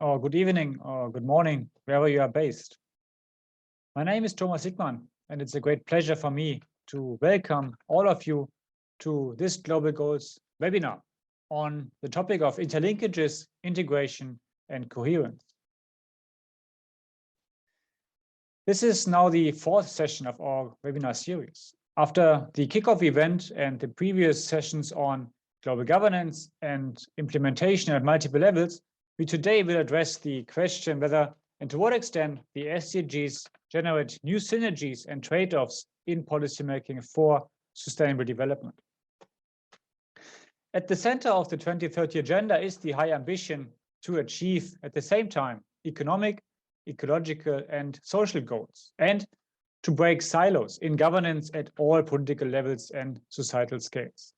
or good evening, or good morning, wherever you are based. My name is Thomas Hickmann, and it's a great pleasure for me to welcome all of you to this Global Goals webinar on the topic of interlinkages, integration, and coherence. This is now the fourth session of our webinar series. After the kickoff event and the previous sessions on global governance and implementation at multiple levels, we today will address the question whether and to what extent the SDGs generate new synergies and trade-offs in policymaking for sustainable development. At the center of the 2030 agenda is the high ambition to achieve at the same time economic, ecological, and social goals, and to break silos in governance at all political levels and societal scales.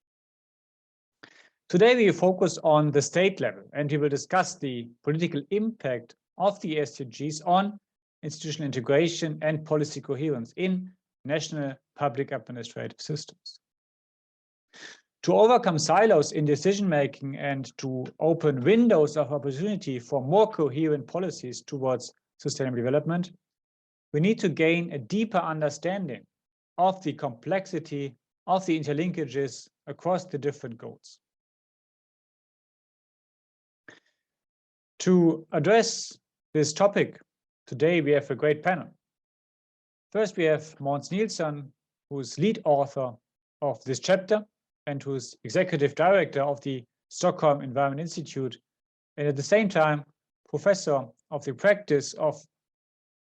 Today, we focus on the state level, and we will discuss the political impact of the SDGs on institutional integration and policy coherence in national public administrative systems. To overcome silos in decision-making and to open windows of opportunity for more coherent policies towards sustainable development, we need to gain a deeper understanding of the complexity of the interlinkages across the different goals. To address this topic, today we have a great panel. First, we have Måns Nilsson, who's lead author of this chapter and who's executive director of the Stockholm Environment Institute, and at the same time, professor of the practice of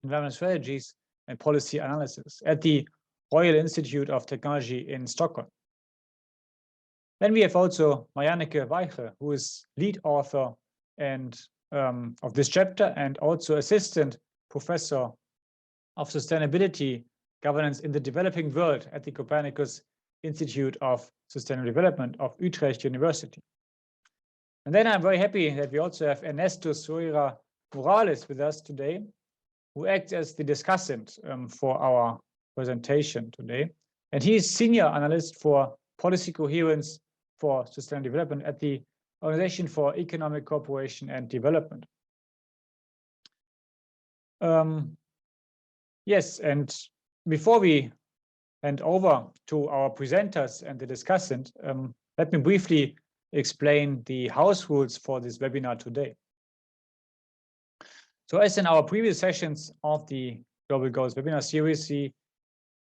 environmental strategies and policy analysis at the Royal Institute of Technology in Stockholm. Then we have also Marjanneke Vijge, who is lead author and of this chapter and also assistant professor of sustainability governance in the developing world at the Copernicus Institute of Sustainable Development of Utrecht University. And then I'm very happy that we also have Ernesto Soria Morales with us today, who acts as the discussant for our presentation today. And he is senior analyst for policy coherence for sustainable development at the Organization for Economic Cooperation and Development. Yes, and before we hand over to our presenters and the discussant, let me briefly explain the house rules for this webinar today. So as in our previous sessions of the Global Goals webinar series, we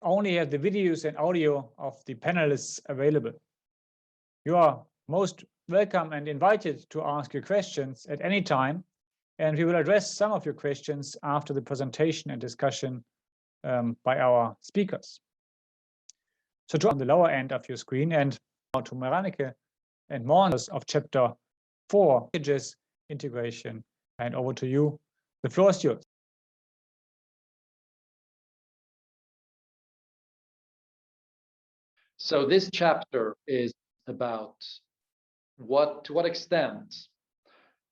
only have the videos and audio of the panelists available. You are most welcome and invited to ask your questions at any time, and we will address some of your questions after the presentation and discussion by our speakers. So on the lower end of your screen, and now to Marjanneke and Måns of chapter 4, Linkages, integration, and over to you. The floor is yours. So this chapter is about to what extent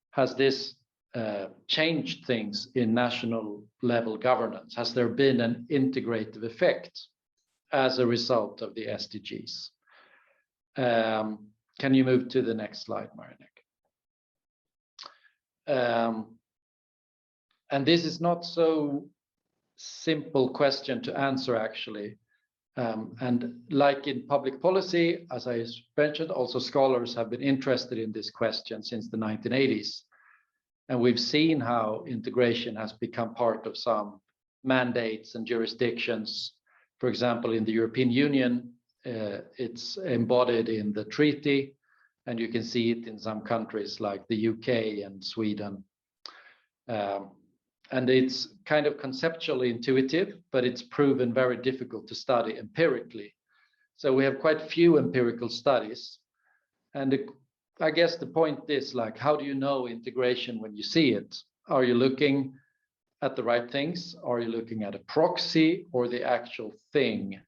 has this changed things in national level governance? Has there been an integrative effect as a result of the SDGs? Can you move to the next slide, Marjanneke? And this is not so simple question to answer, actually. And like in public policy, as I mentioned, also scholars have been interested in this question since the 1980s. And we've seen how integration has become part of some mandates and jurisdictions. For example, in the European Union, it's embodied in the treaty, and you can see it in some countries like the UK and Sweden. And it's kind of conceptually intuitive, but it's proven very difficult to study empirically. So we have quite few empirical studies. And I guess the point is, like, how do you know integration when you see it? Are you looking at the right things? Are you looking at a proxy or the actual thing?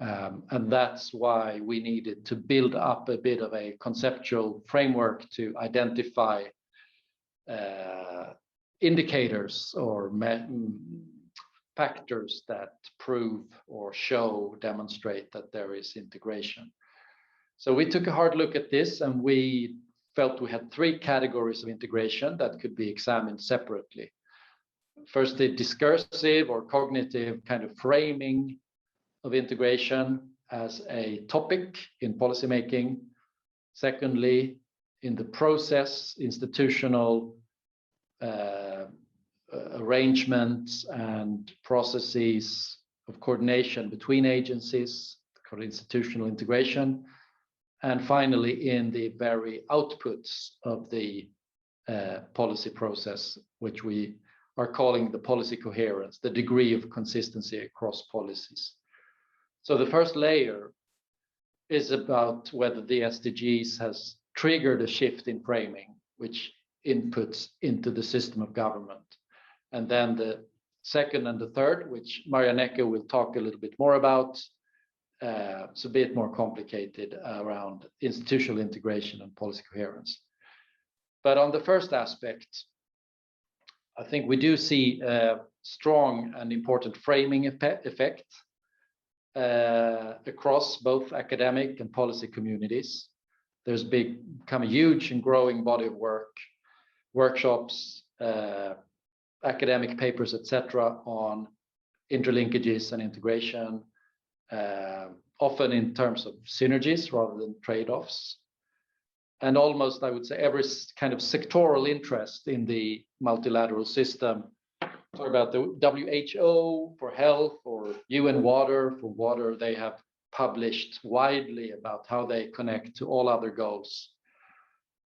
And that's why we needed to build up a bit of a conceptual framework to identify indicators or factors that prove or show, demonstrate that there is integration. So we took a hard look at this, and we felt we had three categories of integration that could be examined separately. First, the discursive or cognitive kind of framing of integration as a topic in policymaking. Secondly, in the process, institutional arrangements and processes of coordination between agencies, called institutional integration. And finally, in the very outputs of the policy process, which we are calling the policy coherence, the degree of consistency across policies. So the first layer is about whether the SDGs has triggered a shift in framing, which inputs into the system of government. And then the second and the third, which Marjanneke will talk a little bit more about, it's a bit more complicated around institutional integration and policy coherence. But on the first aspect, I think we do see a strong and important framing effect across both academic and policy communities. There's become a huge and growing body of work, workshops, academic papers, etc., on interlinkages and integration, often in terms of synergies rather than trade-offs. And almost, I would say, every kind of sectoral interest in the multilateral system. Talk about the WHO for health, or UN Water for water. They have published widely about how they connect to all other goals.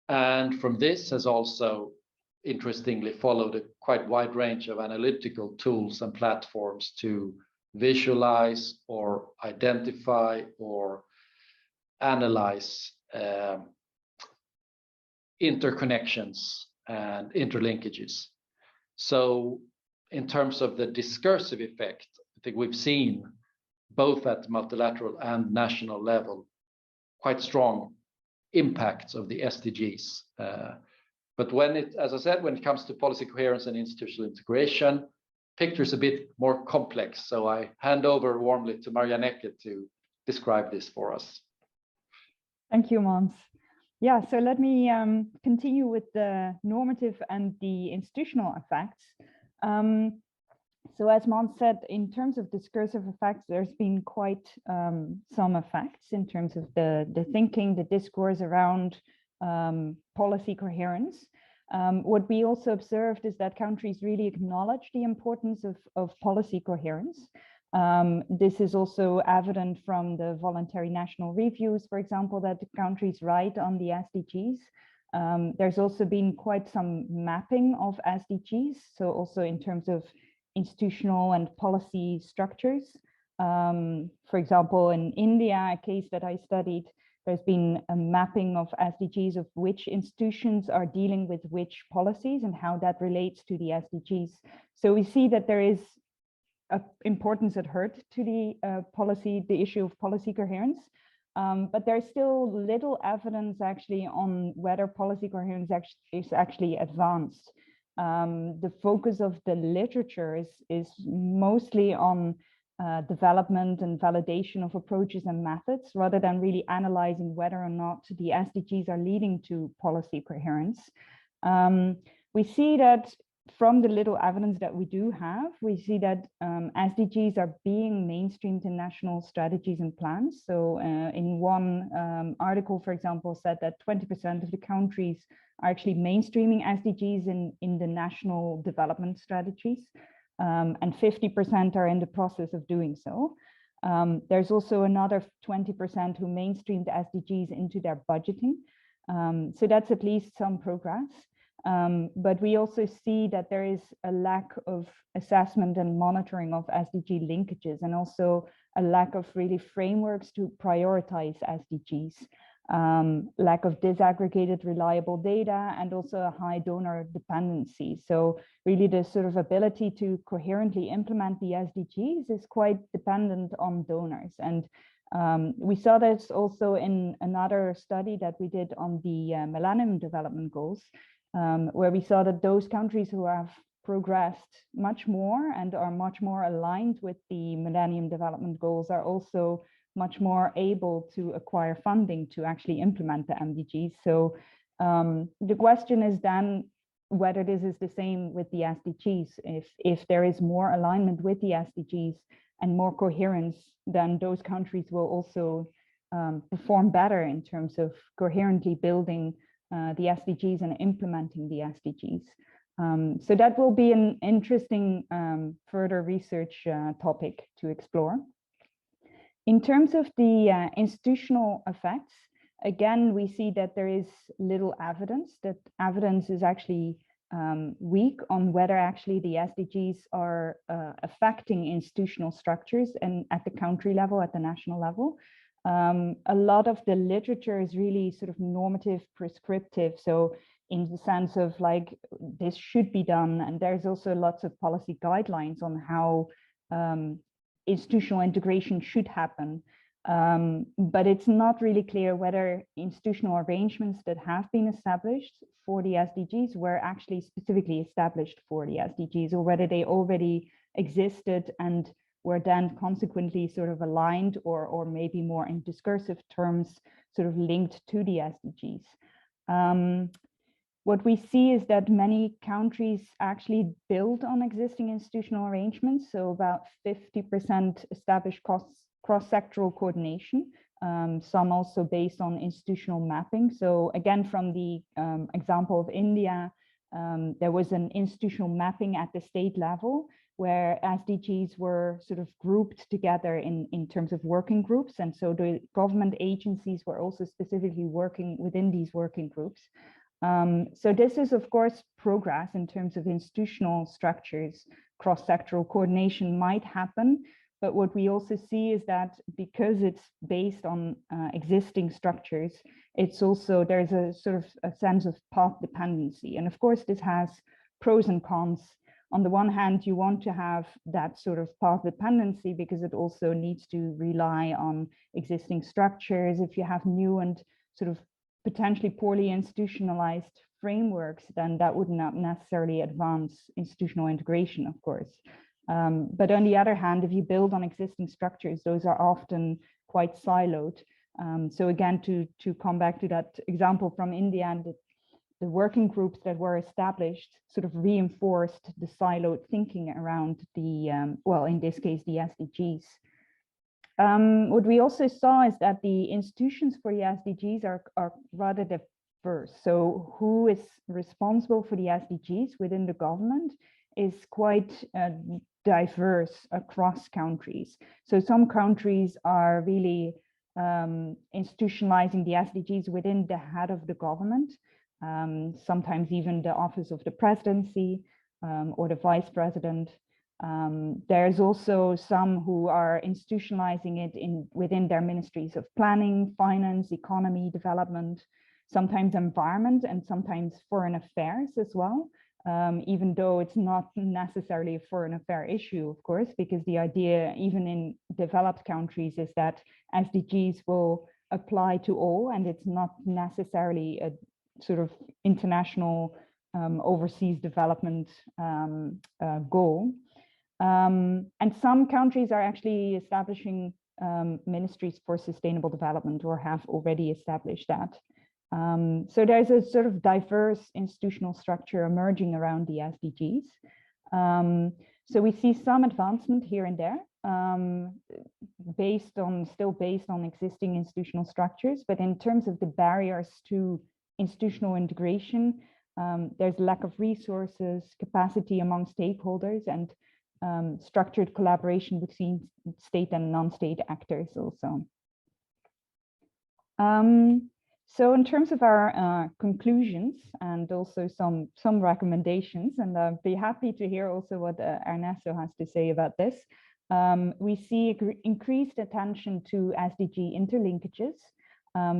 And from this has also, interestingly, followed a quite wide range of analytical tools and platforms to visualize or identify or analyze interconnections and interlinkages. So in terms of the discursive effect, I think we've seen both at multilateral and national level quite strong impacts of the SDGs. But when it, as I said, when it comes to policy coherence and institutional integration, picture is a bit more complex. So I hand over warmly to Marjanneke to describe this for us. Thank you, Måns. Yeah, so let me continue with the normative and the institutional effects. So as Måns said, in terms of discursive effects, there's been quite some effects in terms of the thinking, the discourse around policy coherence. What we also observed is that countries really acknowledge the importance of policy coherence. This is also evident from the voluntary national reviews, for example, that the countries write on the SDGs. There's also been quite some mapping of SDGs, so also in terms of institutional and policy structures. For example, in India, a case that I studied, there's been a mapping of SDGs of which institutions are dealing with which policies and how that relates to the SDGs. So we see that there is importance at heart to the issue of policy coherence, but there's still little evidence actually on whether policy coherence is actually advanced. The focus of the literature is mostly on development and validation of approaches and methods, rather than really analyzing whether or not the SDGs are leading to policy coherence. We see that from the little evidence that we do have, we see that SDGs are being mainstreamed in national strategies and plans. So in one article, for example, said that 20% of the countries are actually mainstreaming SDGs in the national development strategies, and 50% are in the process of doing so. There's also another 20% who mainstreamed SDGs into their budgeting. So that's at least some progress. But we also see that there is a lack of assessment and monitoring of SDG linkages, and also a lack of really frameworks to prioritize SDGs, lack of disaggregated reliable data, and also a high donor dependency. So really the sort of ability to coherently implement the SDGs is quite dependent on donors. And we saw this also in another study that we did on the Millennium Development Goals, where we saw that those countries who have progressed much more and are much more aligned with the Millennium Development Goals are also much more able to acquire funding to actually implement the MDGs. So The question is then whether this is the same with the SDGs. If there is more alignment with the SDGs and more coherence, then those countries will also perform better in terms of coherently building the SDGs and implementing the SDGs. So that will be an interesting further research topic to explore. In terms of the institutional effects, again, we see that there is little evidence. That evidence is actually weak on whether actually the SDGs are affecting institutional structures and at the country level, at the national level. A lot of the literature is really sort of normative, prescriptive. So in the sense of like, this should be done. And there's also lots of policy guidelines on how institutional integration should happen. But it's not really clear whether institutional arrangements that have been established for the SDGs were actually specifically established for the SDGs, or whether they already existed and were then consequently sort of aligned, or maybe more in discursive terms, sort of linked to the SDGs. What we see is that many countries actually build on existing institutional arrangements. So about 50% established cross-sectoral coordination, some also based on institutional mapping. So again, from the example of India, there was an institutional mapping at the state level where SDGs were sort of grouped together in terms of working groups. And so the government agencies were also specifically working within these working groups. So this is, of course, progress in terms of institutional structures. Cross-sectoral coordination might happen, but what we also see is that because it's based on existing structures, it's also, there's a sort of a sense of path dependency. And of course, this has pros and cons. On the one hand, you want to have that sort of path dependency because it also needs to rely on existing structures. If you have new and sort of potentially poorly institutionalized frameworks, then that would not necessarily advance institutional integration, of course. But on the other hand, if you build on existing structures, those are often quite siloed. So again, to come back to that example from India, and the working groups that were established sort of reinforced the siloed thinking around the, well, in this case, the SDGs. What we also saw is that the institutions for the SDGs are rather diverse. So who is responsible for the SDGs within the government is quite diverse across countries. So some countries are really institutionalizing the SDGs within the head of the government, sometimes even the office of the presidency or the vice president. There's also some who are institutionalizing it within their ministries of planning, finance, economy, development, sometimes environment, and sometimes foreign affairs as well, even though it's not necessarily a foreign affair issue, of course, because the idea, even in developed countries, is that SDGs will apply to all, and it's not necessarily a sort of international overseas development goal. And some countries are actually establishing ministries for sustainable development, or have already established that. So there's a sort of diverse institutional structure emerging around the SDGs. So we see some advancement here and there, still based on existing institutional structures, but in terms of the barriers to institutional integration, there's lack of resources, capacity among stakeholders, and structured collaboration between state and non-state actors also. So in terms of our conclusions and also some recommendations, and I'd be happy to hear also what Ernesto has to say about this. We see increased attention to SDG interlinkages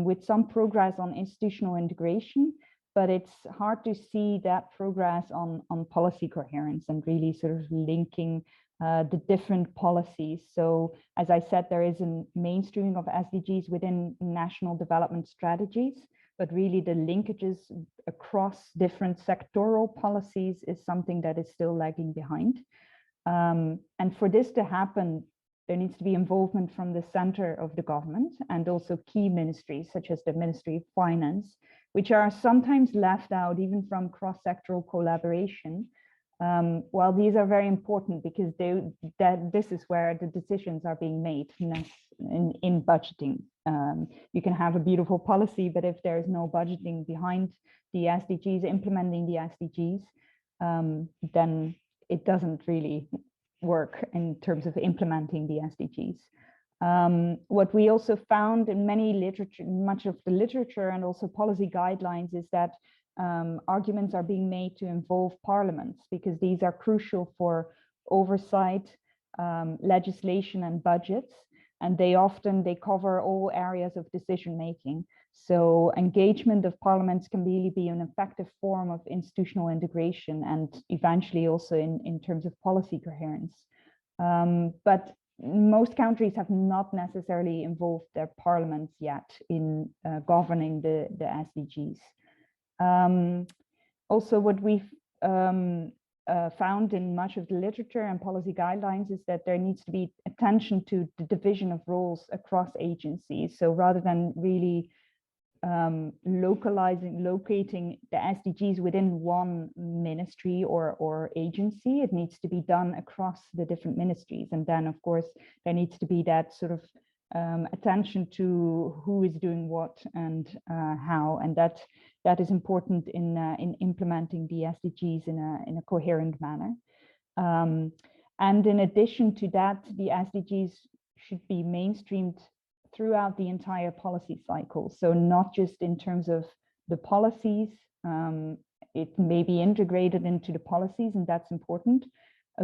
with some progress on institutional integration, but it's hard to see that progress on policy coherence and really sort of linking the different policies. So as I said, there is a mainstreaming of SDGs within national development strategies, but really the linkages across different sectoral policies is something that is still lagging behind. And for this to happen, there needs to be involvement from the center of the government and also key ministries such as the Ministry of Finance which are sometimes left out even from cross-sectoral collaboration. While these are very important because this is where the decisions are being made in budgeting. You can have a beautiful policy, but if there is no budgeting behind the SDGs, implementing the SDGs, then it doesn't really work in terms of implementing the SDGs. What we also found in much of the literature and also policy guidelines is that arguments are being made to involve parliaments because these are crucial for oversight, legislation and budgets, and they cover all areas of decision making. So engagement of parliaments can really be an effective form of institutional integration and eventually also in terms of policy coherence. But most countries have not necessarily involved their parliaments yet in governing the SDGs. Also, what we've found in much of the literature and policy guidelines is that there needs to be attention to the division of roles across agencies. So rather than really locating the SDGs within one ministry or agency, it needs to be done across the different ministries. And then, of course, there needs to be that sort of attention to who is doing what and how, and that is important in implementing the SDGs in a coherent manner. And in addition to that, the SDGs should be mainstreamed throughout the entire policy cycle. So not just in terms of the policies, it may be integrated into the policies, and that's important.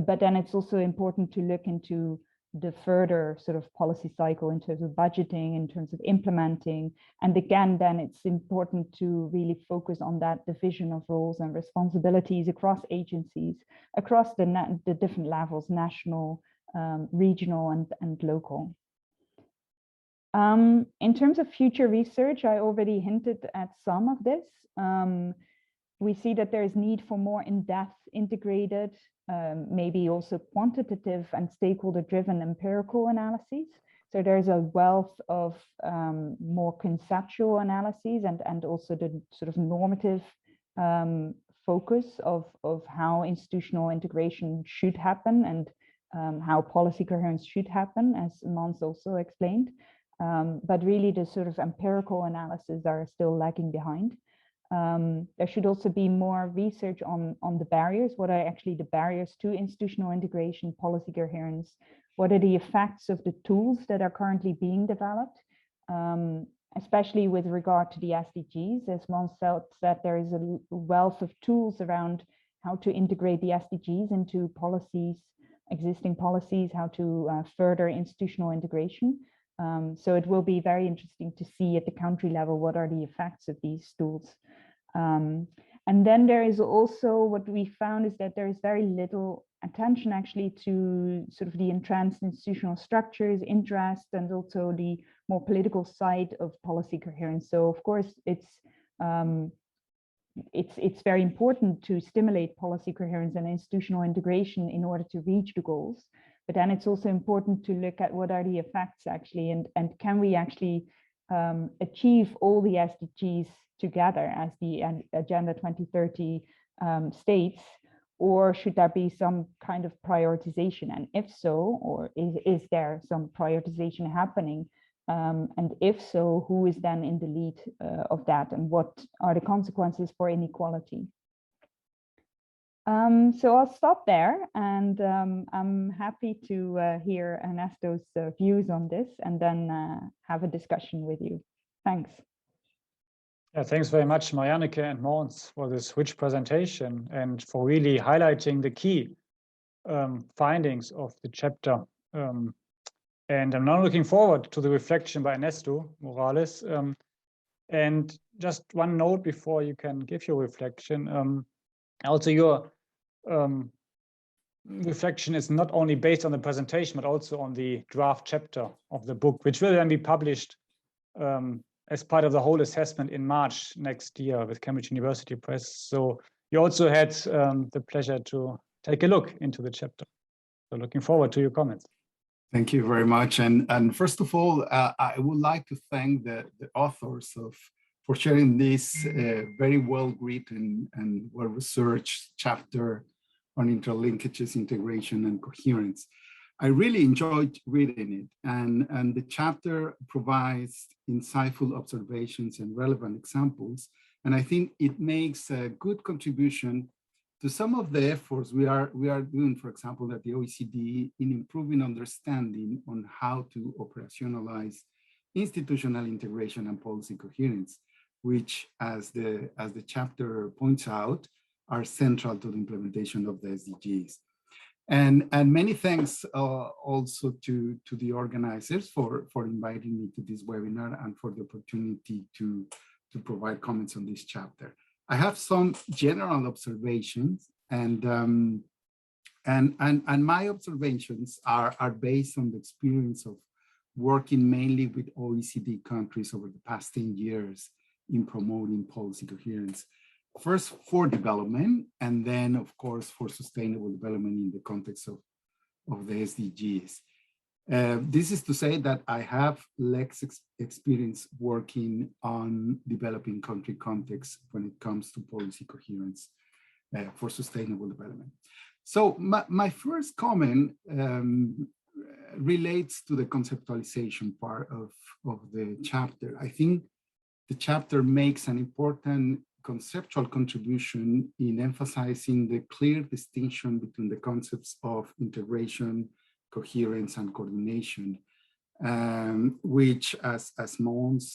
But then it's also important to look into the further sort of policy cycle in terms of budgeting, in terms of implementing. And again, then it's important to really focus on that division of roles and responsibilities across agencies, across the different levels, national, regional and local. In terms of future research, I already hinted at some of this. We see that there is need for more in-depth, integrated, maybe also quantitative and stakeholder-driven empirical analyses. So there's a wealth of more conceptual analyses and also the sort of normative focus of how institutional integration should happen and how policy coherence should happen, as Måns also explained. But really the sort of empirical analyses are still lagging behind. There should also be more research on the barriers. What are actually the barriers to institutional integration, policy coherence? What are the effects of the tools that are currently being developed, especially with regard to the SDGs? As Måns said, there is a wealth of tools around how to integrate the SDGs into policies, existing policies, how to further institutional integration. So it will be very interesting to see at the country level what are the effects of these tools. And then there is also what we found is that there is very little attention actually to sort of the entrenched institutional structures, interest, and also the more political side of policy coherence. So of course it's very important to stimulate policy coherence and institutional integration in order to reach the goals. But then it's also important to look at what are the effects actually, and can we actually achieve all the SDGs together as the Agenda 2030 states, or should there be some kind of prioritization? And if so, or is there some prioritization happening? And if so, who is then in the lead of that, and what are the consequences for inequality? So I'll stop there, and I'm happy to hear Ernesto's views on this and then have a discussion with you. Thanks. Yeah, thanks very much, Marjanneke and Måns, for this rich presentation and for really highlighting the key findings of the chapter. And I'm now looking forward to the reflection by Ernesto Morales. And just one note before you can give your reflection. Also, your reflection is not only based on the presentation, but also on the draft chapter of the book, which will then be published as part of the whole assessment in March next year with Cambridge University Press. So you also had the pleasure to take a look into the chapter. So looking forward to your comments. Thank you very much. And first of all, I would like to thank the authors for sharing this very well-written and well-researched chapter on interlinkages, integration, and coherence. I really enjoyed reading it, and the chapter provides insightful observations and relevant examples, and I think it makes a good contribution to some of the efforts we are doing, for example, at the OECD in improving understanding on how to operationalize institutional integration and policy coherence, which, as the chapter points out, are central to the implementation of the SDGs. And many thanks also to the organizers for inviting me to this webinar and for the opportunity to provide comments on this chapter. I have some general observations, and my observations are based on the experience of working mainly with OECD countries over the past 10 years in promoting policy coherence. First for development, and then of course for sustainable development in the context of the SDGs. This is to say that I have less experience working on developing country contexts when it comes to policy coherence for sustainable development. So my first comment relates to the conceptualization part of the chapter. I think the chapter makes an important conceptual contribution in emphasizing the clear distinction between the concepts of integration, coherence, and coordination, which, as Måns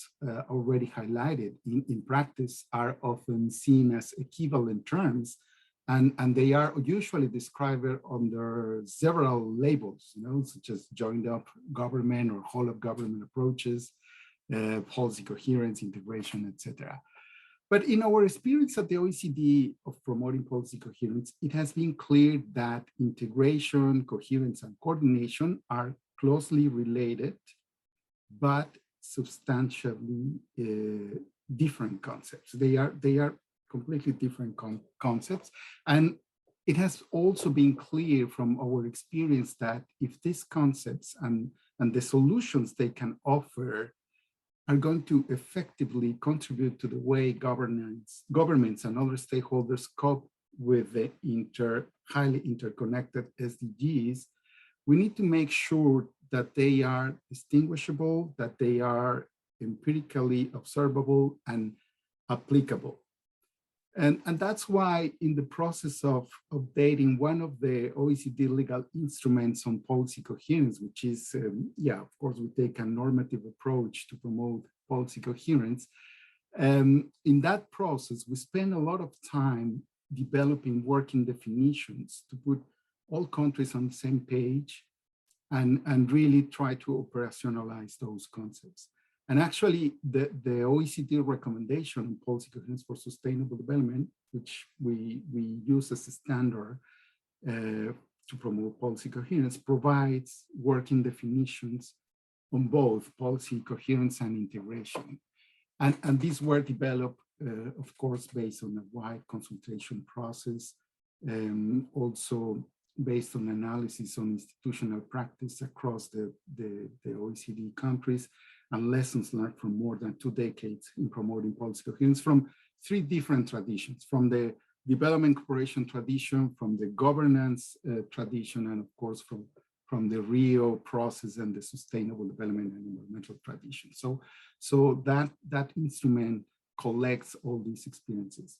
already highlighted, in practice are often seen as equivalent terms, and they are usually described under several labels, such as joined up government or whole of government approaches, policy coherence, integration, etc. But in our experience at the OECD of promoting policy coherence, it has been clear that integration, coherence, and coordination are closely related, but substantially different concepts. They are completely different concepts. And it has also been clear from our experience that if these concepts and the solutions they can offer are going to effectively contribute to the way governments and other stakeholders cope with the highly interconnected SDGs, we need to make sure that they are distinguishable, that they are empirically observable and applicable. And that's why in the process of updating one of the OECD legal instruments on policy coherence, which is, of course, we take a normative approach to promote policy coherence. In that process, we spend a lot of time developing working definitions to put all countries on the same page and really try to operationalize those concepts. And actually, the OECD recommendation on policy coherence for sustainable development, which we use as a standard to promote policy coherence, provides working definitions on both policy coherence and integration. And these were developed, of course, based on a wide consultation process, also based on analysis on institutional practice across the OECD countries, and lessons learned from more than 2 decades in promoting policy coherence from 3 different traditions, from the development cooperation tradition, from the governance tradition, and of course from the Rio process and the sustainable development and environmental tradition. So that instrument collects all these experiences.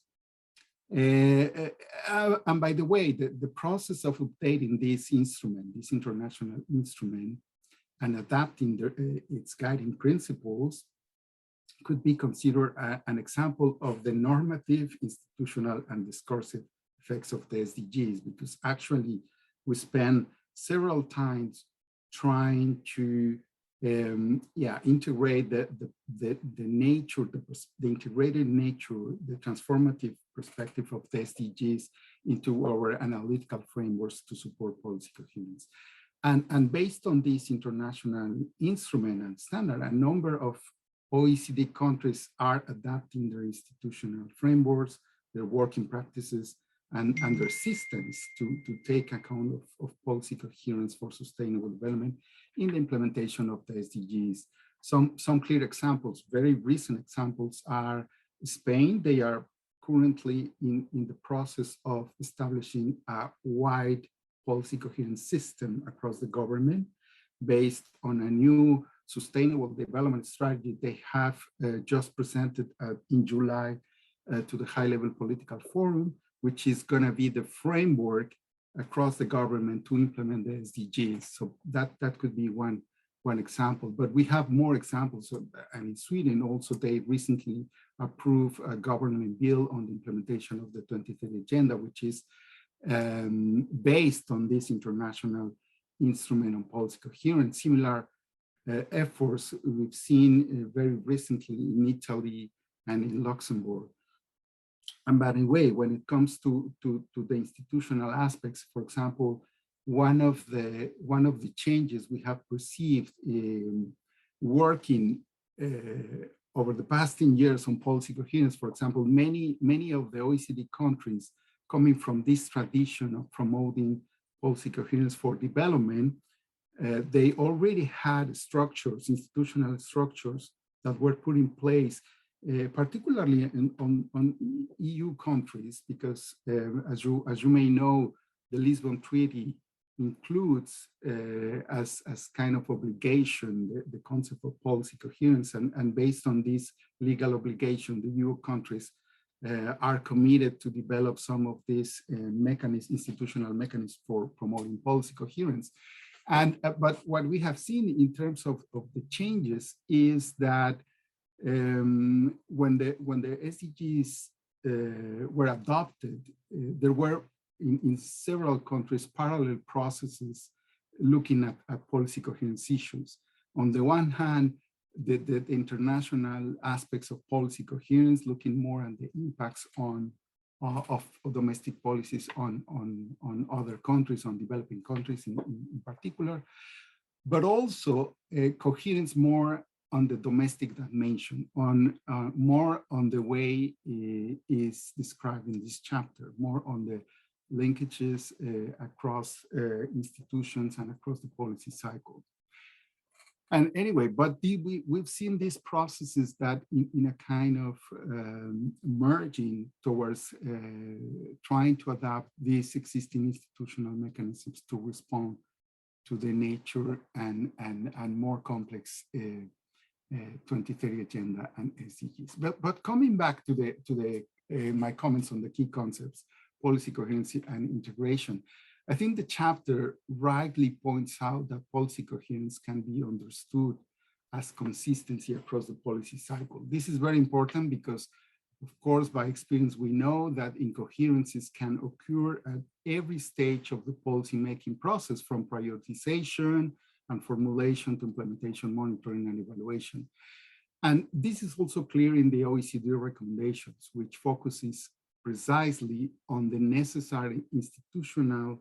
And by the way, the process of updating this instrument, this international instrument, and adapting its guiding principles could be considered an example of the normative, institutional, and discursive effects of the SDGs, because actually we spend several times trying to integrate the nature, the integrated nature, the transformative perspective of the SDGs into our analytical frameworks to support policy coherence. And based on this international instrument and standard, a number of OECD countries are adapting their institutional frameworks, their working practices, and their systems to take account of policy coherence for sustainable development in the implementation of the SDGs. Some clear examples, very recent examples, are Spain. They are currently in the process of establishing a wide policy coherence system across the government based on a new sustainable development strategy they have just presented in July to the high-level political forum, which is going to be the framework across the government to implement the SDGs. So that could be one example, but we have more examples. And in Sweden also, they recently approved a government bill on the implementation of the 2030 agenda, which is based on this international instrument on policy coherence. Similar efforts we've seen very recently in Italy and in Luxembourg. And by the way, when it comes to the institutional aspects, for example, one of the changes we have perceived in working over the past 10 years on policy coherence, for example, many of the OECD countries coming from this tradition of promoting policy coherence for development, they already had structures, institutional structures that were put in place, particularly on EU countries, because as you may know, the Lisbon Treaty includes as kind of obligation the concept of policy coherence, and based on this legal obligation, the EU countries are committed to develop some of these institutional mechanisms for promoting policy coherence. And but what we have seen in terms of the changes is that when the SDGs were adopted, there were in several countries parallel processes looking at policy coherence issues. On the one hand, the international aspects of policy coherence, looking more at the impacts of domestic policies on other countries, on developing countries in particular, but also coherence more on the domestic dimension, more on the way is described in this chapter, more on the linkages across institutions and across the policy cycle. And anyway, but we've seen these processes that in a kind of merging towards trying to adapt these existing institutional mechanisms to respond to the nature and more complex 2030 agenda and SDGs. But coming back to my comments on the key concepts, policy coherence and integration, I think the chapter rightly points out that policy coherence can be understood as consistency across the policy cycle. This is very important because, of course, by experience, we know that incoherences can occur at every stage of the policy-making process, from prioritization and formulation to implementation, monitoring, and evaluation. And this is also clear in the OECD recommendations, which focuses precisely on the necessary institutional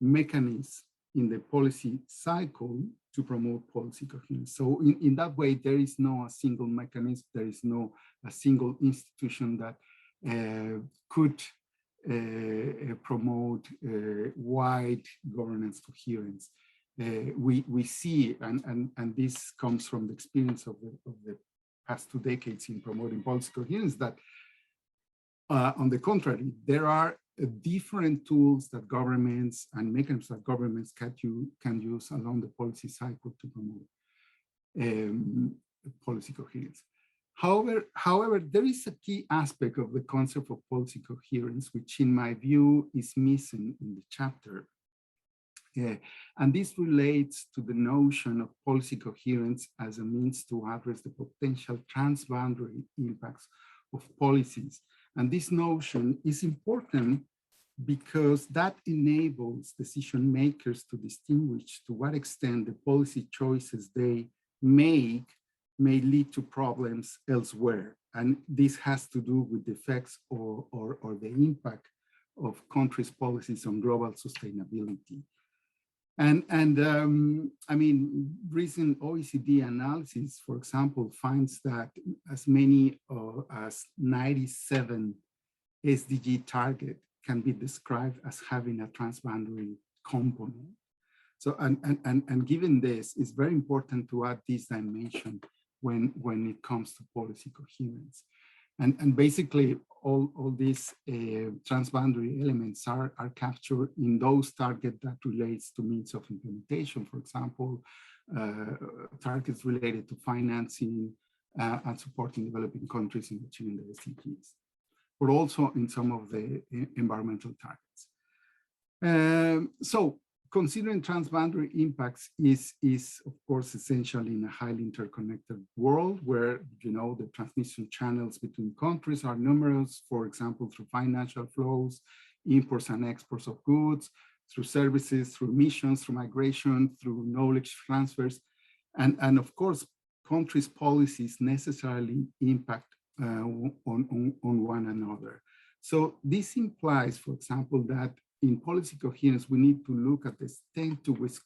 mechanisms in the policy cycle to promote policy coherence. So in that way, there is no a single mechanism, there is no a single institution that could promote wide governance coherence. We see, and this comes from the experience of the past 2 decades in promoting policy coherence, that on the contrary, there are different tools that governments and mechanisms that governments can use along the policy cycle to promote policy coherence. However, there is a key aspect of the concept of policy coherence, which in my view is missing in the chapter. And this relates to the notion of policy coherence as a means to address the potential transboundary impacts of policies. And this notion is important because that enables decision makers to distinguish to what extent the policy choices they make may lead to problems elsewhere. And this has to do with the effects or the impact of countries' policies on global sustainability. And I mean, recent OECD analysis, for example, finds that as many as 97 SDG targets can be described as having a transboundary component. So, and given this, it's very important to add this dimension when it comes to policy coherence. And basically, all these transboundary elements are captured in those targets that relates to means of implementation. For example, targets related to financing and supporting developing countries in achieving the SDGs, but also in some of the environmental targets. So considering transboundary impacts is of course essential in a highly interconnected world where, you know, the transmission channels between countries are numerous, for example, through financial flows, imports and exports of goods, through services, through emissions, through migration, through knowledge transfers. And of course, countries' policies necessarily impact on one another. So this implies, for example, that in policy coherence, we need to look at the extent to which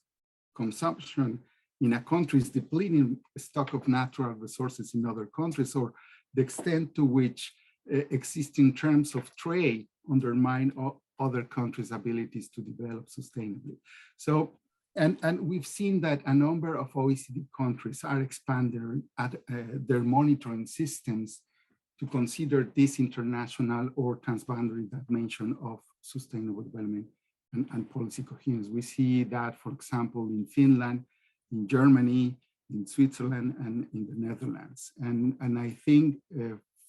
consumption in a country is depleting stock of natural resources in other countries, or the extent to which existing terms of trade undermine other countries' abilities to develop sustainably. So, and we've seen that a number of OECD countries are expanding their monitoring systems to consider this international or transboundary dimension of sustainable development and policy coherence. We see that, for example, in Finland, in Germany, in Switzerland, and in the Netherlands. And I think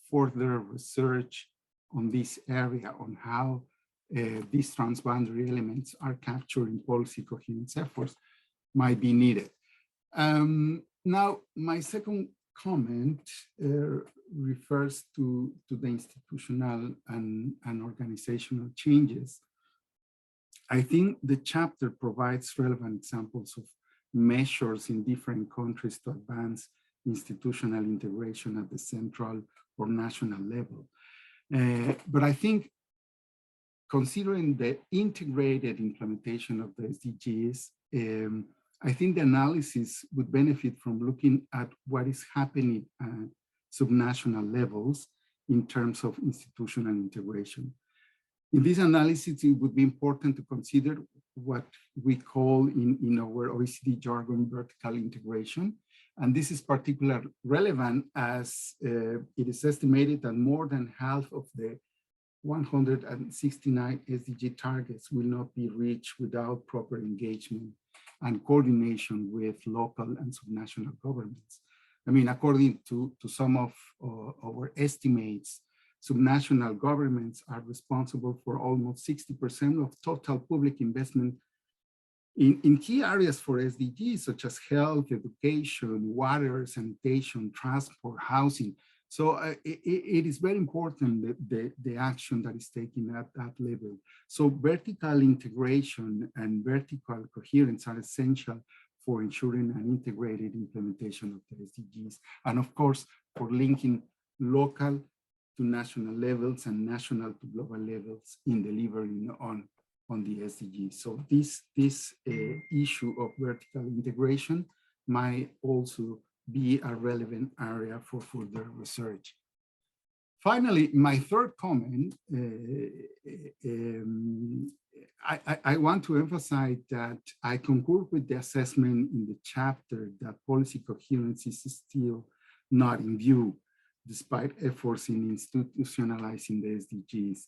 further research on this area, on how these transboundary elements are captured in policy coherence efforts, might be needed. Now, my second comment refers to the institutional and organizational changes. I think the chapter provides relevant examples of measures in different countries to advance institutional integration at the central or national level. But I think considering the integrated implementation of the SDGs, I think the analysis would benefit from looking at what is happening at subnational levels in terms of institutional integration. In this analysis, it would be important to consider what we call in our OECD jargon vertical integration. And this is particularly relevant as it is estimated that more than half of the 169 SDG targets will not be reached without proper engagement and coordination with local and subnational governments. I mean, according to some of our estimates, subnational governments are responsible for almost 60% of total public investment in key areas for SDGs, such as health, education, water, sanitation, transport, housing. So it is very important the action that is taken at that level. So vertical integration and vertical coherence are essential for ensuring an integrated implementation of the SDGs. And of course, for linking local to national levels and national to global levels in delivering on the SDGs. So this issue of vertical integration might also be a relevant area for further research. Finally, my third comment, I want to emphasize that I concur with the assessment in the chapter that policy coherence is still not in view, despite efforts in institutionalizing the SDGs.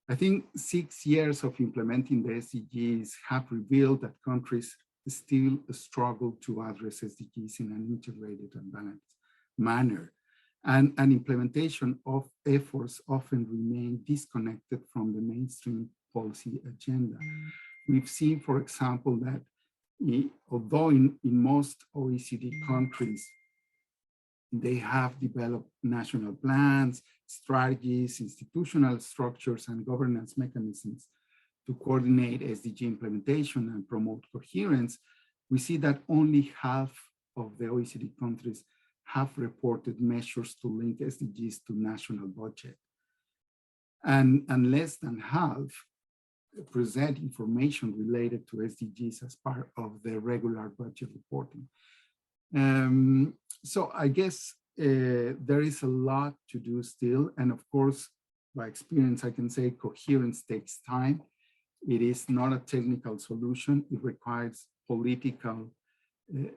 I think 6 years of implementing the SDGs have revealed that countries still struggle to address SDGs in an integrated and balanced manner. And implementation of efforts often remain disconnected from the mainstream policy agenda. We've seen, for example, that although in most OECD countries, they have developed national plans, strategies, institutional structures, and governance mechanisms to coordinate SDG implementation and promote coherence, we see that only half of the OECD countries have reported measures to link SDGs to national budget. And less than half present information related to SDGs as part of their regular budget reporting. So I guess there is a lot to do still. And of course, by experience, I can say coherence takes time. It is not a technical solution. It requires political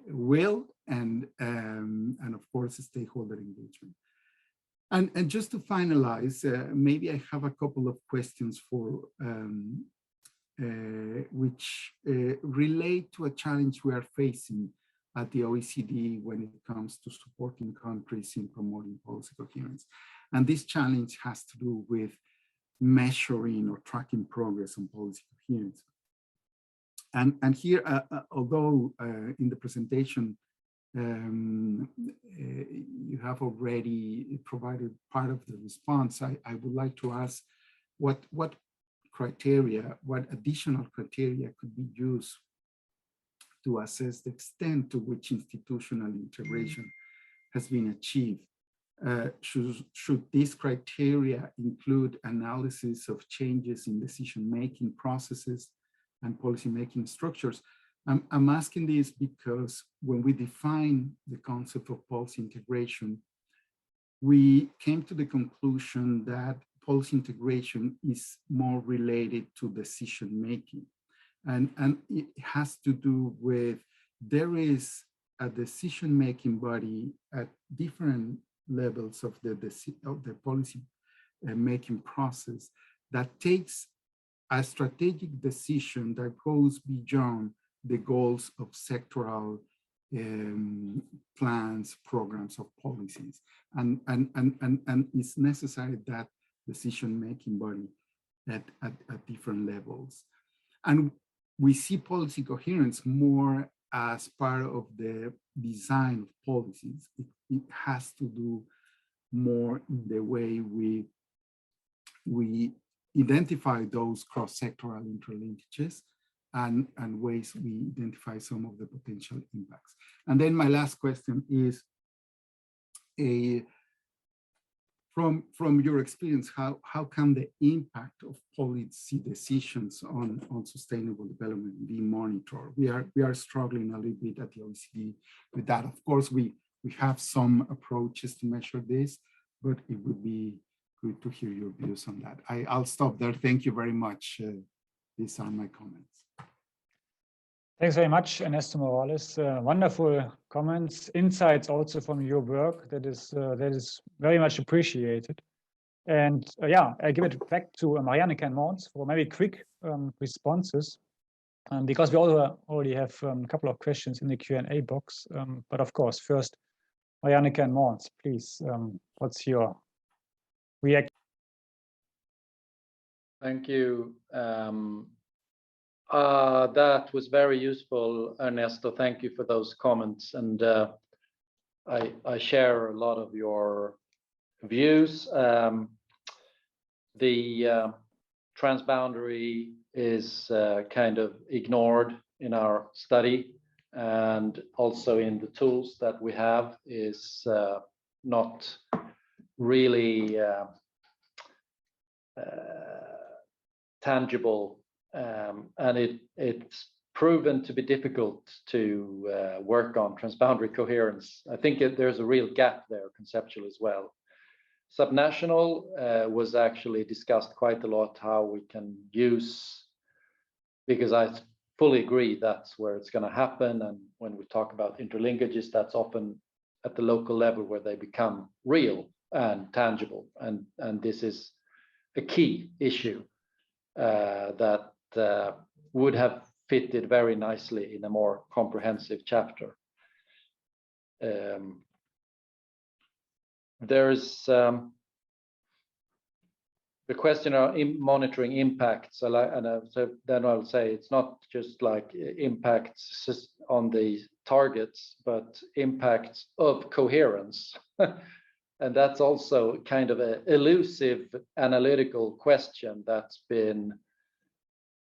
will and of course stakeholder engagement. And just to finalize, maybe I have a couple of questions for which relate to a challenge we are facing at the OECD when it comes to supporting countries in promoting policy coherence. And this challenge has to do with measuring or tracking progress on policy coherence. And here, although in the presentation, you have already provided part of the response, I would like to ask what criteria, what additional criteria could be used to assess the extent to which institutional integration has been achieved. Should these criteria include analysis of changes in decision-making processes and policy-making structures? I'm asking this because when we define the concept of policy integration, we came to the conclusion that policy integration is more related to decision-making. And it has to do with, there is a decision-making body at different levels of the policy making process that takes a strategic decision that goes beyond the goals of sectoral plans, programs, or policies. And it's necessary that decision-making body at different levels. And we see policy coherence more as part of the design of policies. It has to do more in the way we identify those cross-sectoral interlinkages and ways we identify some of the potential impacts. And then my last question is, from your experience, how can the impact of policy decisions on sustainable development be monitored? We are struggling a little bit at the OECD with that. Of course, we have some approaches to measure this, but it would be good to hear your views on that. I'll stop there. Thank you very much. These are my comments. Thanks very much, Ernesto Morales. Wonderful comments, insights also from your work. That is very much appreciated. And yeah, I give it back to Marjanneke and Måns for maybe quick responses, because we already have a couple of questions in the Q&A box. But of course, first, Marjanneke and Måns, please, what's your reaction? Thank you. That was very useful, Ernesto. Thank you for those comments. And I share a lot of your views. The transboundary is kind of ignored in our study, and also in the tools that we have is not really tangible. And it's proven to be difficult to work on transboundary coherence. I think there's a real gap there, conceptual as well. Subnational was actually discussed quite a lot, how we can use, because I fully agree that's where it's going to happen. And when we talk about interlinkages, that's often at the local level where they become real and tangible. And this is a key issue that would have fitted very nicely in a more comprehensive chapter. There's the question of monitoring impacts, so then I'll say it's not just like impacts on the targets, but impacts of coherence. And that's also kind of an elusive analytical question that's been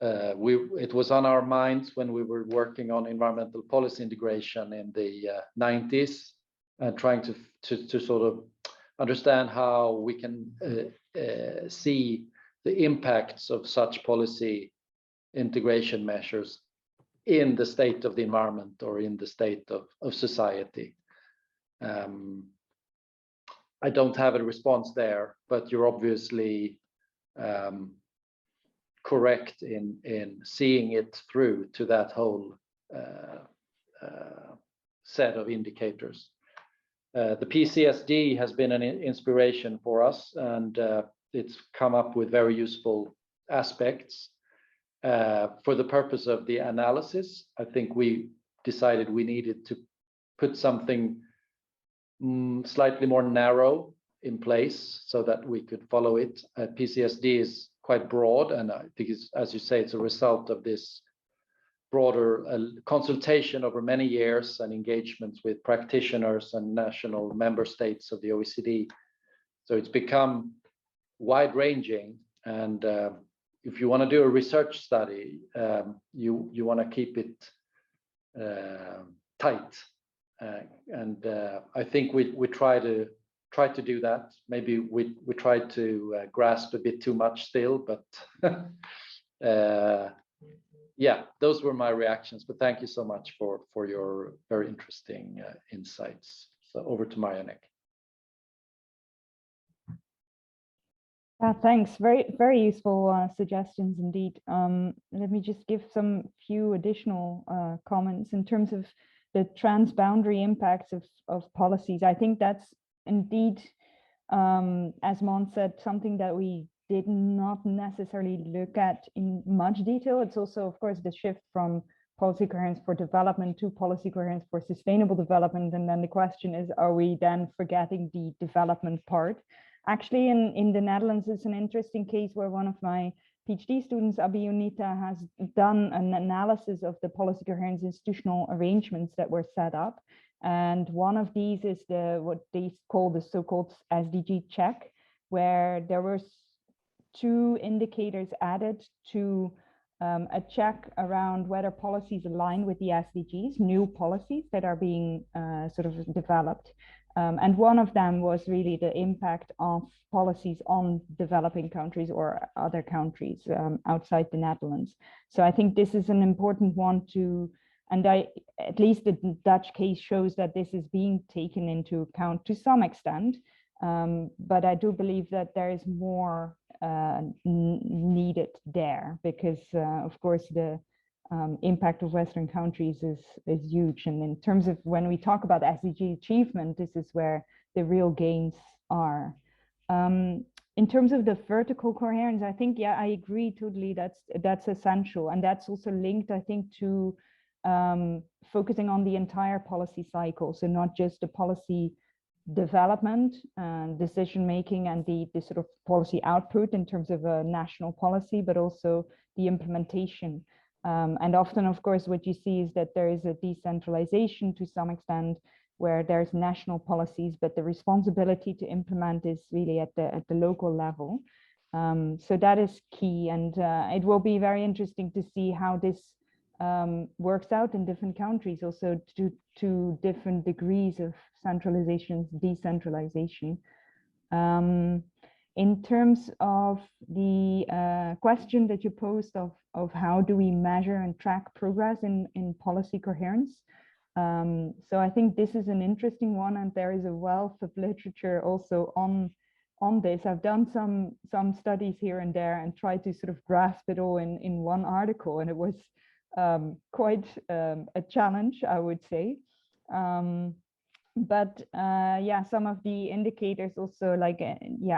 it was on our minds when we were working on environmental policy integration in the 90s, and trying to sort of understand how we can see the impacts of such policy integration measures in the state of the environment or in the state of society. I don't have a response there, but you're obviously correct in seeing it through to that whole set of indicators. The PCSD has been an inspiration for us, and it's come up with very useful aspects. For the purpose of the analysis, I think we decided we needed to put something slightly more narrow in place so that we could follow it. PCSD is quite broad, and I think it's, as you say, it's a result of this broader consultation over many years and engagements with practitioners and national member states of the OECD. So it's become wide-ranging, and if you want to do a research study, you want to keep it tight, and I think we try to do that. Maybe we try to grasp a bit too much still, but yeah, those were my reactions. But thank you so much for your very interesting insights. So over to Marjanneke. Thanks. Very useful suggestions indeed. Let me just give some few additional comments in terms of the transboundary impacts of policies. I think that's indeed, as Måns said, something that we did not necessarily look at in much detail. It's also, of course, the shift from policy coherence for development to policy coherence for sustainable development. And then the question is, are we then forgetting the development part? Actually, in the Netherlands, it's an interesting case where one of my PhD students, Abi Unita, has done an analysis of the policy coherence institutional arrangements that were set up. And one of these is what they call the so-called SDG check, where there were 2 indicators added to a check around whether policies align with the SDGs, new policies that are being sort of developed. And one of them was really the impact of policies on developing countries or other countries outside the Netherlands. So I think this is an important one to, and at least the Dutch case shows that this is being taken into account to some extent. But I do believe that there is more needed there, because of course the impact of Western countries is huge. And in terms of when we talk about SDG achievement, this is where the real gains are. In terms of the vertical coherence, I think, yeah, I agree totally. That's essential. And that's also linked, I think, to focusing on the entire policy cycle. So not just the policy development and decision making and the sort of policy output in terms of a national policy, but also the implementation. And often, of course, what you see is that there is a decentralization to some extent, where there's national policies, but the responsibility to implement is really at the local level. So that is key, and it will be very interesting to see how this works out in different countries, also to different degrees of centralization, decentralization. In terms of the question that you posed of how do we measure and track progress in policy coherence. So I think this is an interesting one, and there is a wealth of literature also on this. I've done some studies here and there and tried to sort of grasp it all in one article, and it was quite a challenge, I would say. But yeah, some of the indicators also, like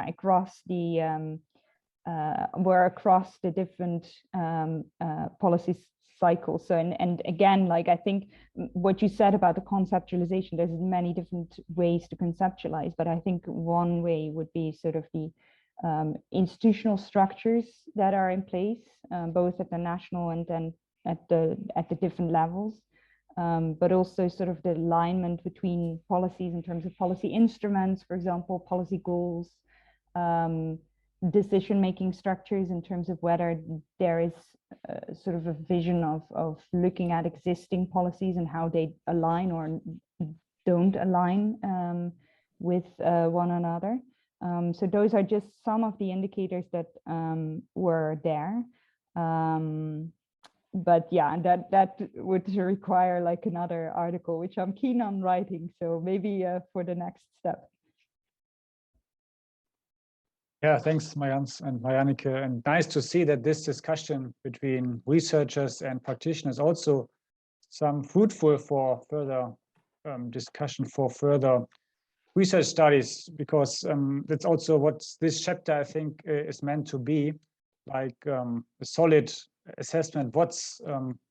across the were across the different policy cycles. So and again, like I think what you said about the conceptualization, there's many different ways to conceptualize, but I think one way would be sort of the institutional structures that are in place, both at the national and then at the different levels. But also sort of the alignment between policies in terms of policy instruments, for example, policy goals, decision-making structures in terms of whether there is sort of a vision of looking at existing policies and how they align or don't align with one another. So those are just some of the indicators that were there. But yeah, that would require like another article, which I'm keen on writing. So maybe for the next step. Yeah, thanks, Måns and Marjanneke. And nice to see that this discussion between researchers and practitioners also some fruitful for further discussion, for further research studies, because that's also what this chapter, I think, is meant to be, like a solid assessment, what's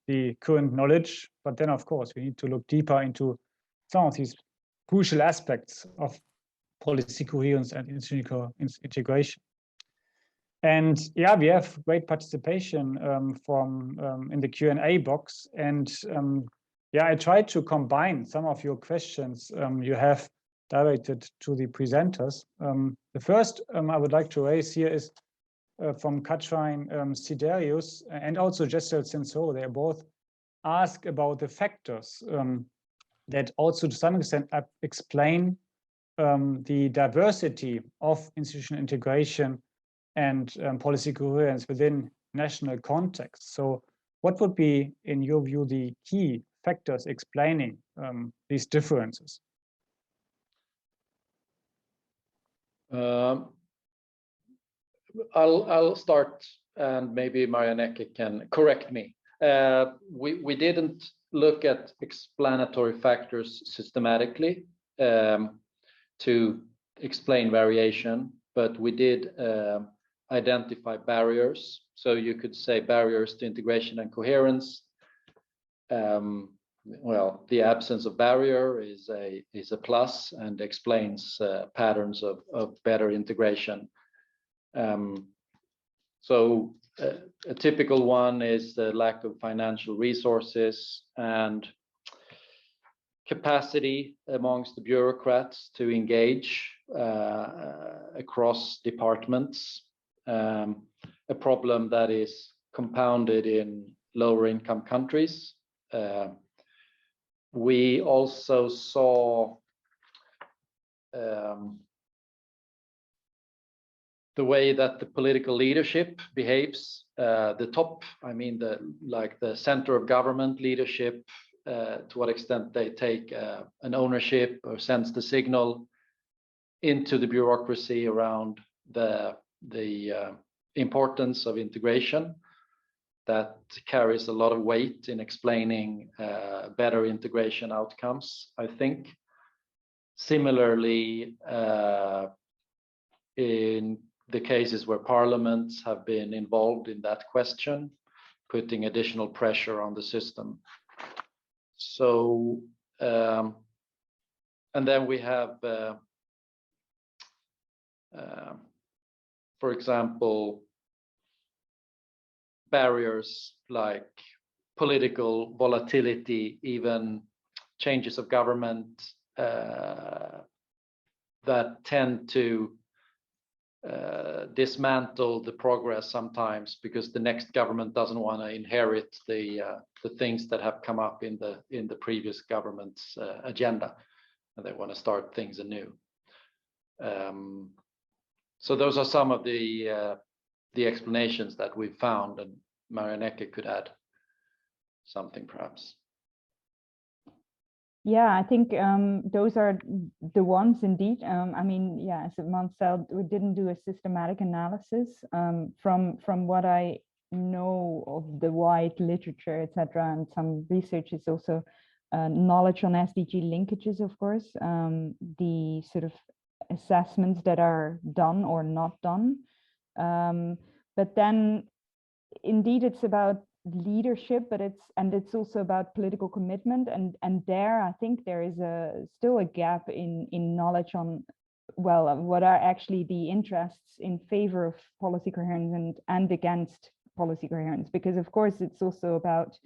the current knowledge. But then, of course, we need to look deeper into some of these crucial aspects of policy coherence and institutional integration. And yeah, we have great participation from in the Q&A box. And yeah, I tried to combine some of your questions you have directed to the presenters. The first I would like to raise here is from Katrin Siderius and also Giselle Cinso. They both ask about the factors that also to some extent explain the diversity of institutional integration and policy coherence within national contexts. So what would be, in your view, the key factors explaining these differences? I'll start, and maybe Marjanneke can correct me. We didn't look at explanatory factors systematically to explain variation, but we did identify barriers. So you could say barriers to integration and coherence. Well, the absence of barrier is a plus and explains patterns of better integration. So a typical one is the lack of financial resources and capacity amongst the bureaucrats to engage across departments, a problem that is compounded in lower income countries. We also saw the way that the political leadership behaves, the top, I mean, the center of government leadership, to what extent they take an ownership or sends the signal into the bureaucracy around the importance of integration. That carries a lot of weight in explaining better integration outcomes, I think. Similarly, in the cases where parliaments have been involved in that question, putting additional pressure on the system. So, and then we have, for example, barriers like political volatility, even changes of government that tend to dismantle the progress sometimes because the next government doesn't want to inherit the things that have come up in the previous government's agenda, and they want to start things anew. So those are some of the explanations that we've found, and Marjanneke could add something perhaps. Yeah, I think those are the ones indeed. I mean, yeah, as Måns said, we didn't do a systematic analysis. From what I know of the wide literature, etc., and some research is also knowledge on SDG linkages, of course, the sort of assessments that are done or not done. But then, indeed, it's about leadership, but it's also about political commitment, and there I think there is still a gap in knowledge on, well, what are actually the interests in favor of policy coherence and against policy coherence, because of course it's also about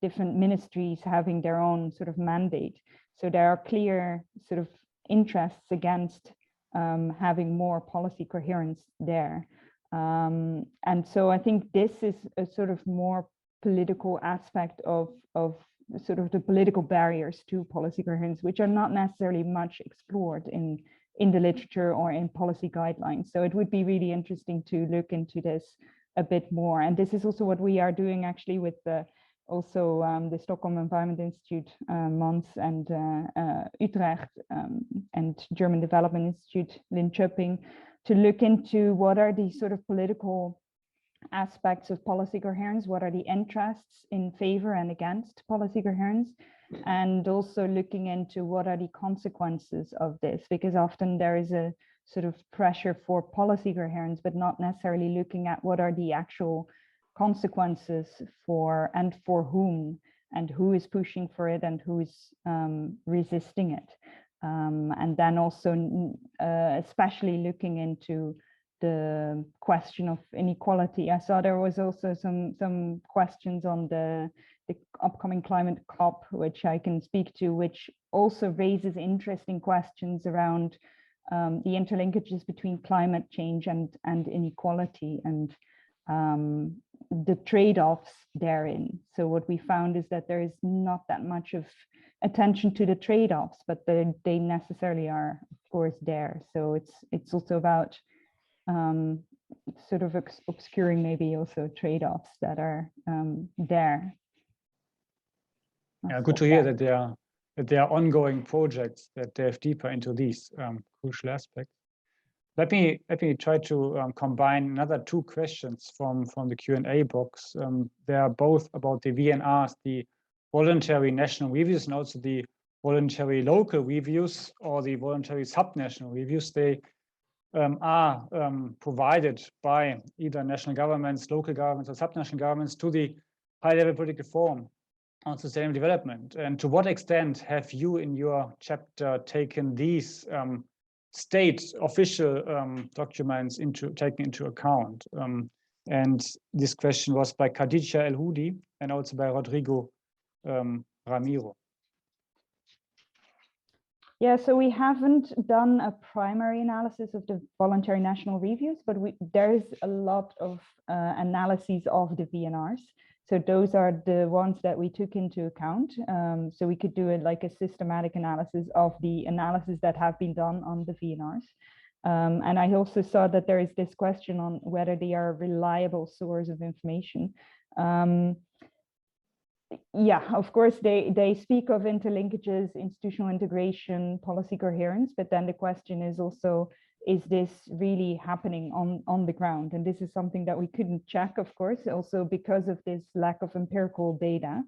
different ministries having their own sort of mandate. So there are clear sort of interests against having more policy coherence there. And so I think this is a sort of more political aspect of sort of the political barriers to policy coherence, which are not necessarily much explored in the literature or in policy guidelines. So it would be really interesting to look into this a bit more. And this is also what we are doing actually with the Stockholm Environment Institute, Måns, and Utrecht, and German Development Institute, Linköping, to look into what are these sort of political aspects of policy coherence. What are the interests in favor and against policy coherence? And also looking into what are the consequences of this, because often there is a sort of pressure for policy coherence, but not necessarily looking at what are the actual consequences for and for whom, and who is pushing for it and who is resisting it. And then also especially looking into the question of inequality. I saw there was also some questions on the upcoming climate COP, which I can speak to, which also raises interesting questions around the interlinkages between climate change and inequality, and the trade-offs therein. So what we found is that there is not that much of attention to the trade-offs, but they necessarily are, of course, there. So it's also about sort of obscuring maybe also trade-offs that are there. Yeah, good to hear that there are ongoing projects that delve deeper into these crucial aspects. Let me try to combine another two questions from the Q&A box. They are both about the VNRs, the voluntary national reviews, and also the voluntary local reviews or the voluntary subnational reviews. They are provided by either national governments, local governments, or subnational governments to the high-level political forum on sustainable development. And to what extent have you in your chapter taken these state official documents taken into account? And this question was by Khadija El Houdi and also by Rodrigo Ramiro. Yeah, so we haven't done a primary analysis of the voluntary national reviews, but there's a lot of analyses of the VNRs. So those are the ones that we took into account. So we could do it like a systematic analysis of the analysis that have been done on the VNRs. And I also saw that there is this question on whether they are a reliable source of information. Yeah, of course, they speak of interlinkages, institutional integration, policy coherence, but then the question is also, is this really happening on the ground? And this is something that we couldn't check, of course, also because of this lack of empirical data.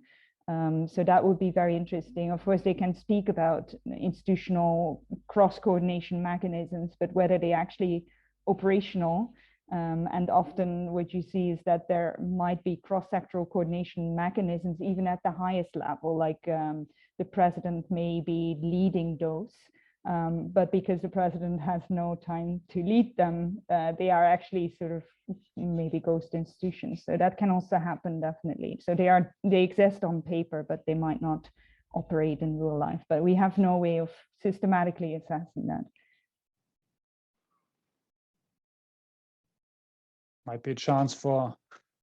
So that would be very interesting. Of course, they can speak about institutional cross-coordination mechanisms, but whether they actually operational. And often what you see is that there might be cross-sectoral coordination mechanisms, even at the highest level, like the president may be leading those. But because the president has no time to lead them, they are actually sort of maybe ghost institutions. So that can also happen, definitely. So they exist on paper, but they might not operate in real life. But we have no way of systematically assessing that. Might be a chance for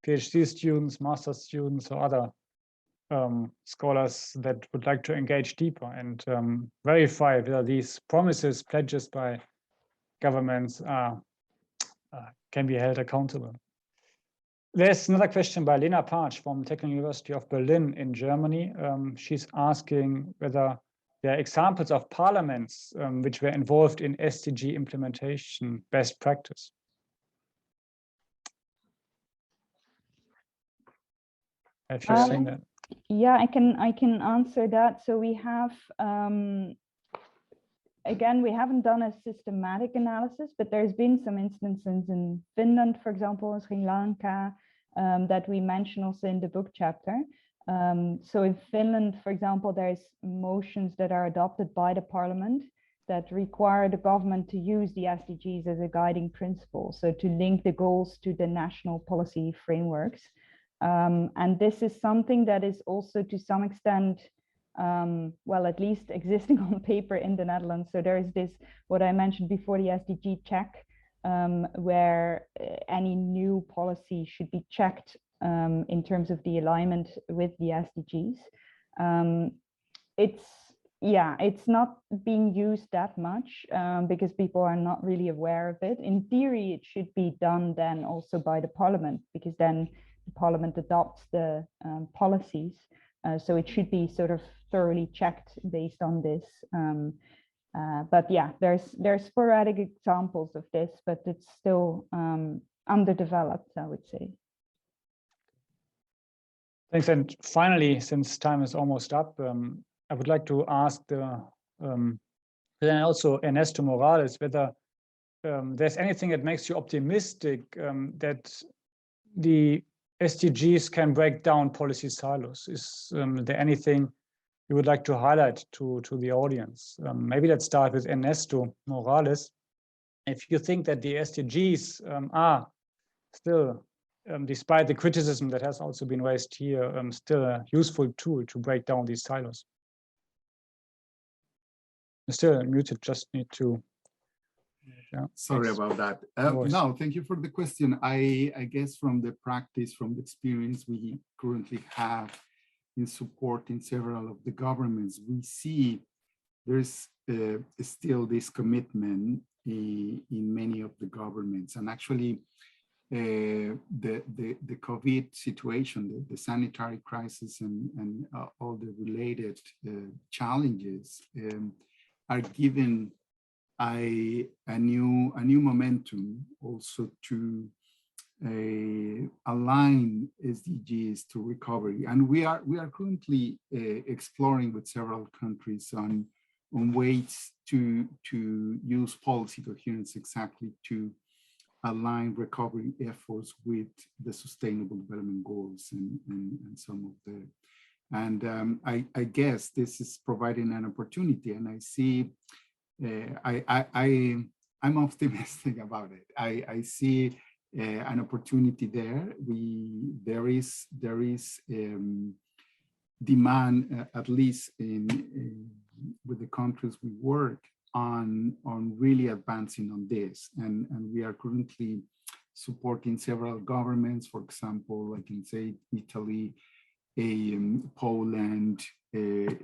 PhD students, master students, or other scholars that would like to engage deeper and verify whether these promises, pledges by governments can be held accountable. There's another question by Lena Partsch from Technical University of Berlin in Germany. She's asking whether there are examples of parliaments which were involved in SDG implementation best practice. Have you seen that? Yeah, I can answer that. So we have, again, we haven't done a systematic analysis, but there's been some instances in Finland, for example, Sri Lanka, that we mention also in the book chapter. So in Finland, for example, there's motions that are adopted by the parliament that require the government to use the SDGs as a guiding principle. So to link the goals to the national policy frameworks. And this is something that is also to some extent, well, at least existing on paper in the Netherlands. So there is this, what I mentioned before, the SDG check, where any new policy should be checked in terms of the alignment with the SDGs. It's not being used that much because people are not really aware of it. In theory, it should be done then also by the parliament, because then the parliament adopts the policies. So it should be sort of thoroughly checked based on this. But yeah, there's sporadic examples of this, but it's still underdeveloped, I would say. Thanks. And finally, since time is almost up, I would like to ask then also Ernesto Morales whether there's anything that makes you optimistic that the SDGs can break down policy silos. Is there anything you would like to highlight to the audience? Maybe let's start with Ernesto Morales. If you think that the SDGs are still, despite the criticism that has also been raised here, still a useful tool to break down these silos. You're still muted, just need to. Yeah, sorry about that. No, thank you for the question. I guess from the practice, from the experience we currently have in supporting several of the governments, we see there's still this commitment in many of the governments. And actually, the COVID situation, the sanitary crisis and all the related challenges are given a new momentum also to align SDGs to recovery. And we are currently exploring with several countries on ways to use policy coherence exactly to align recovery efforts with the Sustainable Development Goals and some of the, and I guess this is providing an opportunity, and I see, I'm optimistic about it. I see an opportunity there. There is demand, at least with the countries we work on really advancing on this, and we are currently supporting several governments. For example, I can say Italy, Poland,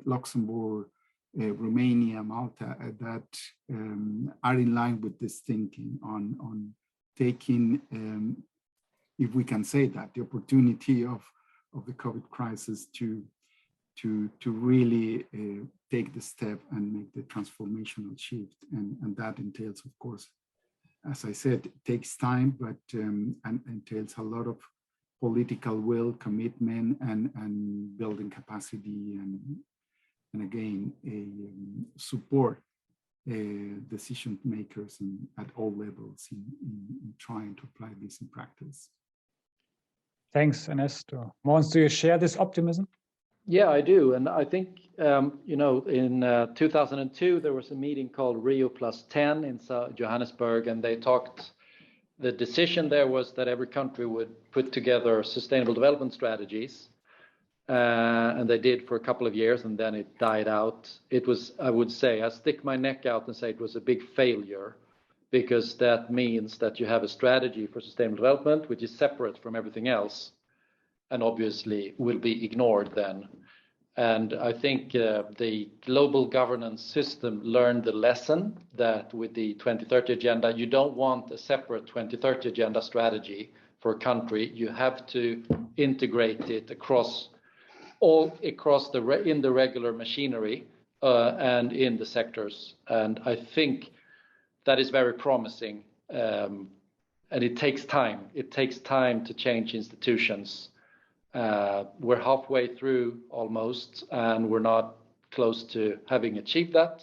Luxembourg, Romania, Malta, that are in line with this thinking on taking, if we can say that, the opportunity of the COVID crisis to really take the step and make the transformational shift. And that entails, of course, as I said, it takes time, but and entails a lot of political will, commitment, and building capacity, and again, support decision makers at all levels in trying to apply this in practice. Thanks, Ernesto. Måns, do you share this optimism? Yeah, I do. And I think, you know, in 2002, there was a meeting called Rio +10 in Johannesburg, and they talked, the decision there was that every country would put together sustainable development strategies. And they did for a couple of years, and then it died out. It was, I would say, I stick my neck out and say it was a big failure, because that means that you have a strategy for sustainable development, which is separate from everything else, and obviously will be ignored then. And I think the global governance system learned the lesson that with the 2030 agenda, you don't want a separate 2030 agenda strategy for a country. You have to integrate it in the regular machinery and in the sectors. And I think that is very promising. And it takes time. It takes time to change institutions. We're halfway through almost, and we're not close to having achieved that.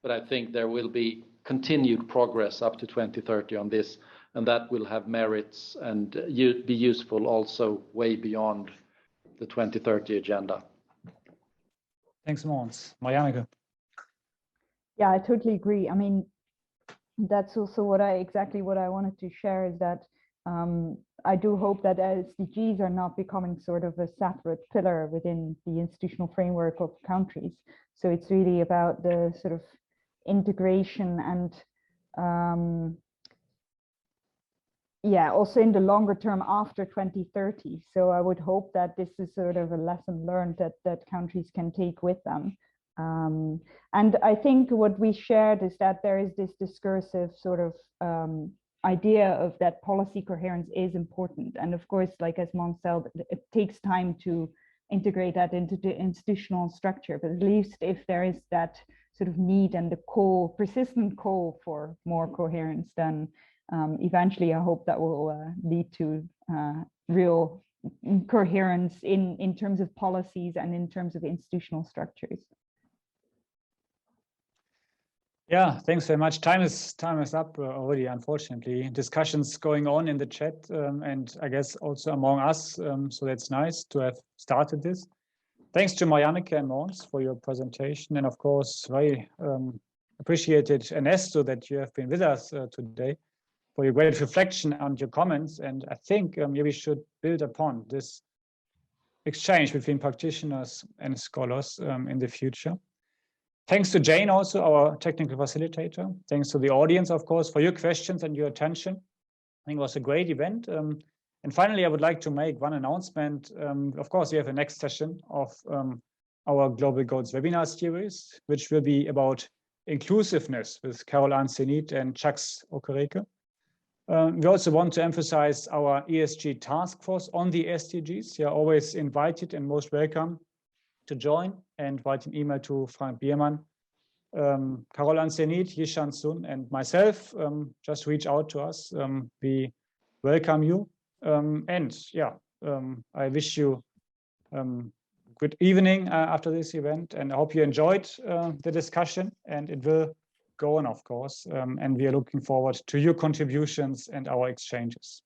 But I think there will be continued progress up to 2030 on this, and that will have merits and be useful also way beyond the 2030 agenda. Thanks, Måns. Marjanneke. Yeah, I totally agree. I mean, that's also exactly what I wanted to share, is that I do hope that SDGs are not becoming sort of a separate pillar within the institutional framework of countries. So it's really about the sort of integration and yeah, also in the longer term after 2030. So I would hope that this is sort of a lesson learned that countries can take with them. And I think what we shared is that there is this discursive sort of idea of that policy coherence is important. And of course, like as Måns said, it takes time to integrate that into the institutional structure, but at least if there is that sort of need and the persistent call for more coherence, then eventually I hope that will lead to real coherence in terms of policies and in terms of institutional structures. Yeah, thanks very much. Time is up already, unfortunately. Discussions going on in the chat, and I guess also among us. So that's nice to have started this. Thanks to Marjanneke and Måns for your presentation, and of course, very appreciated, Ernesto, that you have been with us today for your great reflection and your comments. And I think we should build upon this exchange between practitioners and scholars in the future. Thanks to Jane, also our technical facilitator. Thanks to the audience, of course, for your questions and your attention. I think it was a great event. And finally, I would like to make one announcement. Of course, we have a next session of our Global Goals webinar series, which will be about inclusiveness with Caroline Zenit and Chucks Okereke. We also want to emphasize our ESG task force on the SDGs. You are always invited and most welcome to join, and write an email to Frank Biermann, Caroline Zenit, Yishan Sun, and myself. Just reach out to us. We welcome you. And yeah, I wish you good evening after this event, and I hope you enjoyed the discussion, and it will go on, of course. And we are looking forward to your contributions and our exchanges.